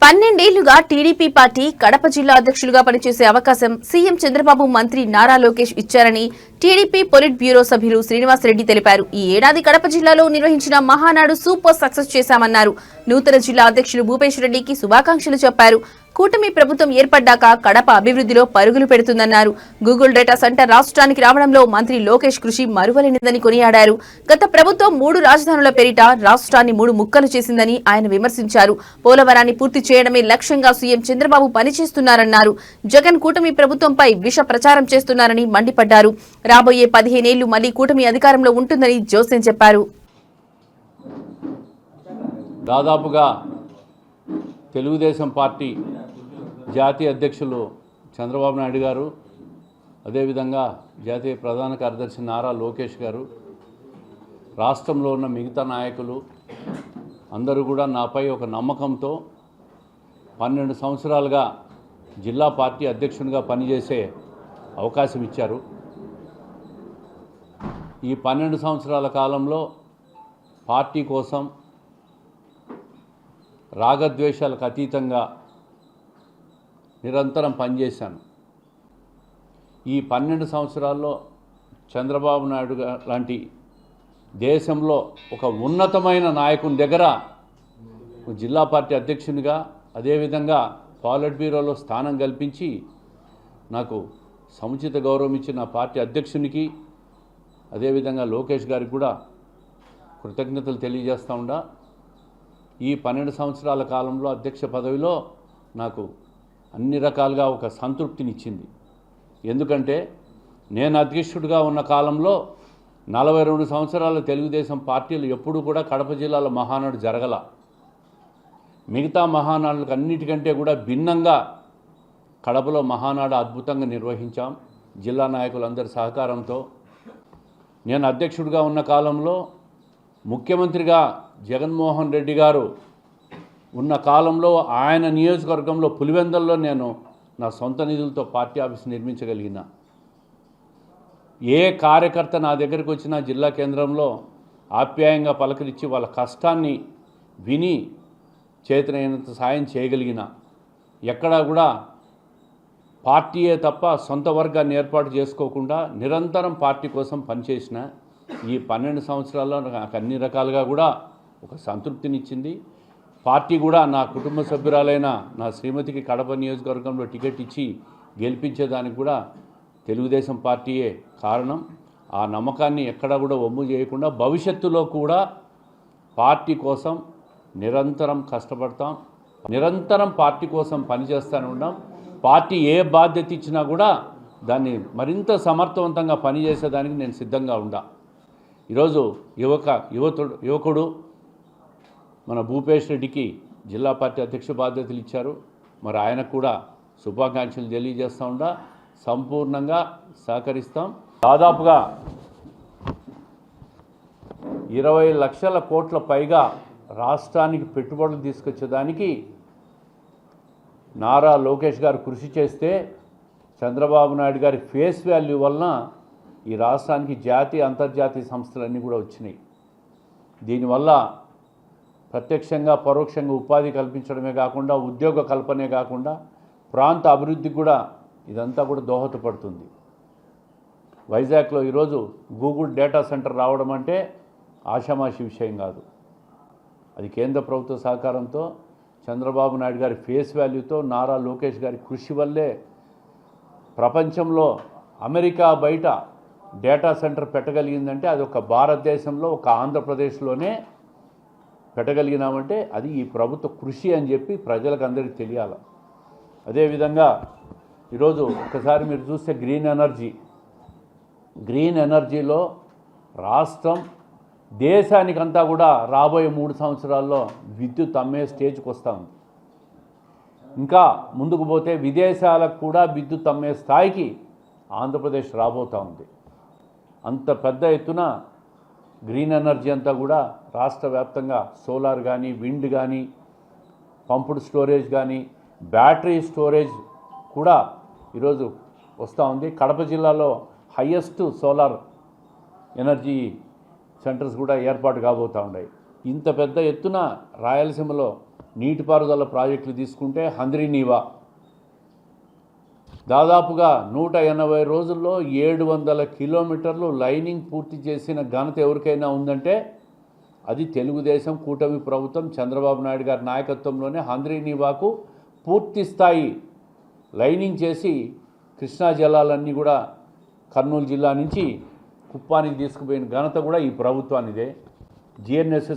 12 ఏళ్లుగా TDP party Kadapa జిల్లా అధ్యక్షులుగా పనిచేసే అవకాశం సీఎం చంద్రబాబు మంత్రి నారా లోకేష్ ఇచ్చారని టీడీపీ పొలిట్ బ్యూరో సభ్యులు శ్రీనివాసరెడ్డి తెలిపారు. ఈ ఏడాది కడప జిల్లాలో నిర్వహించిన మహానాడు సూపర్ సక్సెస్ చేశామన్నారు. నూతన జిల్లా అధ్యక్షులు భూపేష్ రెడ్డికి శుభాకాంక్షలు చెప్పారు. కూటమి ప్రభుత్వం ఏర్పడ్డాక కడప అభివృద్ధిలో పరుగులు పెడుతుందన్నారు. గూగుల్ డేటా సెంటర్ రాష్ట్రానికి రావడంలో మంత్రి లోకేష్ కృషి మరువలేనిదని కొనియాడారు. గత ప్రభుత్వం 3 రాజధానుల పేరిట రాష్ట్రాన్ని 3 ముక్కలు చేసిందని ఆయన విమర్శించారు. పోలవరాన్ని పూర్తి చేయడమే లక్ష్యంగా సీఎం చంద్రబాబు పనిచేస్తున్నారన్నారు. జగన్ కూటమి ప్రభుత్వంపై విష ప్రచారం చేస్తున్నారని మండిపడ్డారు. రాబోయే 15 ఏళ్లు మళ్లీ కూటమి అధికారంలో ఉంటుందని జోసెన్ చెప్పారు. దాదాపుగా తెలుగుదేశం పార్టీ జాతీయ అధ్యక్షులు చంద్రబాబు నాయుడు గారు, అదేవిధంగా జాతీయ ప్రధాన కార్యదర్శి నారా లోకేష్ గారు, రాష్ట్రంలో ఉన్న మిగతా నాయకులు అందరూ కూడా నాపై ఒక నమ్మకంతో 12 సంవత్సరాలుగా జిల్లా పార్టీ అధ్యక్షునిగా పనిచేసే అవకాశం ఇచ్చారు. ఈ 12 సంవత్సరాల కాలంలో పార్టీ కోసం రాగద్వేషాలకు అతీతంగా నిరంతరం పనిచేశాను. ఈ 12 సంవత్సరాల్లో చంద్రబాబు నాయుడు లాంటి దేశంలో ఒక ఉన్నతమైన నాయకుని దగ్గర జిల్లా పార్టీ అధ్యక్షునిగా, అదేవిధంగా పాలిట్ బ్యూరోలో స్థానం కల్పించి నాకు సముచిత గౌరవం ఇచ్చిన పార్టీ అధ్యక్షునికి, అదేవిధంగా లోకేష్ గారికి కూడా కృతజ్ఞతలు తెలియజేస్తూ ఉండా. ఈ 12 సంవత్సరాల కాలంలో అధ్యక్ష పదవిలో నాకు అన్ని రకాలుగా ఒక సంతృప్తినిచ్చింది. ఎందుకంటే నేను అధ్యక్షుడిగా ఉన్న కాలంలో 42 సంవత్సరాల తెలుగుదేశం పార్టీలు ఎప్పుడూ కూడా కడప జిల్లాలో మహానాడు జరగల. మిగతా మహానాడులకు అన్నిటికంటే కూడా భిన్నంగా కడపలో మహానాడు అద్భుతంగా నిర్వహించాం జిల్లా నాయకులందరి సహకారంతో. నేను అధ్యక్షుడిగా ఉన్న కాలంలో ముఖ్యమంత్రిగా జగన్మోహన్ రెడ్డి గారు ఉన్న కాలంలో ఆయన నియోజకవర్గంలో పులివెందుల్లో నేను నా సొంత నిధులతో పార్టీ ఆఫీస్ నిర్మించగలిగిన. ఏ కార్యకర్త నా దగ్గరికి వచ్చినా జిల్లా కేంద్రంలో ఆప్యాయంగా పలకరించి వాళ్ళ కష్టాన్ని విని చేతనైనంత సాయం చేయగలిగిన. ఎక్కడా కూడా పార్టీయే తప్ప సొంత వర్గాన్ని ఏర్పాటు చేసుకోకుండా నిరంతరం పార్టీ కోసం పనిచేసిన ఈ 12 సంవత్సరాల్లో నాకు అన్ని రకాలుగా కూడా ఒక సంతృప్తినిచ్చింది. పార్టీ కూడా నా కుటుంబ సభ్యురాలైన నా శ్రీమతికి కడప నియోజకవర్గంలో టికెట్ ఇచ్చి గెలిపించేదానికి కూడా తెలుగుదేశం పార్టీయే కారణం. ఆ నమ్మకాన్ని ఎక్కడా కూడా వమ్ము చేయకుండా భవిష్యత్తులో కూడా పార్టీ కోసం నిరంతరం కష్టపడతాం, నిరంతరం పార్టీ కోసం పనిచేస్తూనే ఉన్నాం. పార్టీ ఏ బాధ్యత ఇచ్చినా కూడా దాన్ని మరింత సమర్థవంతంగా పనిచేసేదానికి నేను సిద్ధంగా ఉండా. ఈరోజు యువకుడు మన భూపేష్ రెడ్డికి జిల్లా పార్టీ అధ్యక్ష బాధ్యతలు ఇచ్చారు. మరి ఆయనకు కూడా శుభాకాంక్షలు తెలియజేస్తూ ఉండా. సంపూర్ణంగా సహకరిస్తాం. దాదాపుగా 20 లక్షల కోట్ల పైగా రాష్ట్రానికి పెట్టుబడులు తీసుకొచ్చేదానికి నారా లోకేష్ గారు కృషి చేస్తే చంద్రబాబు నాయుడు గారి ఫేస్ వాల్యూ వలన ఈ రాష్ట్రానికి జాతీయ అంతర్జాతీయ సంస్థలన్నీ కూడా వచ్చినాయి. దీనివల్ల ప్రత్యక్షంగా పరోక్షంగా ఉపాధి కల్పించడమే కాకుండా ఉద్యోగ కల్పనే కాకుండా ప్రాంత అభివృద్ధికి కూడా ఇదంతా కూడా దోహదపడుతుంది. వైజాగ్లో ఈరోజు గూగుల్ డేటా సెంటర్ రావడం అంటే ఆషామాషి విషయం కాదు. అది కేంద్ర ప్రభుత్వ సహకారంతో చంద్రబాబు నాయుడు గారి ఫేస్ వాల్యూతో నారా లోకేష్ గారి కృషి వల్లే ప్రపంచంలో అమెరికా బయట డేటా సెంటర్ పెట్టగలిగిందంటే అది ఒక భారతదేశంలో ఒక ఆంధ్రప్రదేశ్లోనే పెట్టగలిగినామంటే అది ఈ ప్రభుత్వ కృషి అని చెప్పి ప్రజలకు అందరికీ తెలియాలి. అదేవిధంగా ఈరోజు ఒకసారి మీరు చూస్తే గ్రీన్ ఎనర్జీలో రాష్ట్రం దేశానికంతా కూడా రాబోయే 3 సంవత్సరాల్లో విద్యుత్ అమ్మే స్టేజ్కి వస్తూ ఉంది. ఇంకా ముందుకు పోతే విదేశాలకు కూడా విద్యుత్ అమ్మే స్థాయికి ఆంధ్రప్రదేశ్ రాబోతూ ఉంది. అంత పెద్ద ఎత్తున గ్రీన్ ఎనర్జీ అంతా కూడా రాష్ట్ర వ్యాప్తంగా సోలార్ కానీ, విండ్ కానీ, పంపుడ్ స్టోరేజ్ కానీ, బ్యాటరీ స్టోరేజ్ కూడా ఈరోజు వస్తూ ఉంది. కడప జిల్లాలో హయ్యెస్ట్ సోలార్ ఎనర్జీ సెంటర్స్ కూడా ఏర్పాటు కాబోతూ ఉన్నాయి. ఇంత పెద్ద ఎత్తున రాయలసీమలో నీటిపారుదల ప్రాజెక్టులు తీసుకుంటే హంద్రీనీవా దాదాపుగా 180 రోజుల్లో 700 కిలోమీటర్లు లైనింగ్ పూర్తి చేసిన ఘనత ఎవరికైనా ఉందంటే అది తెలుగుదేశం కూటమి ప్రభుత్వం చంద్రబాబు నాయుడు గారి నాయకత్వంలోనే హంద్రీనీవాకు పూర్తి స్థాయి లైనింగ్ చేసి కృష్ణా జలాలన్నీ కూడా కర్నూలు జిల్లా నుంచి కుప్పానికి తీసుకుపోయిన ఘనత కూడా ఈ ప్రభుత్వానిదే. జిఎన్ఎస్ఎస్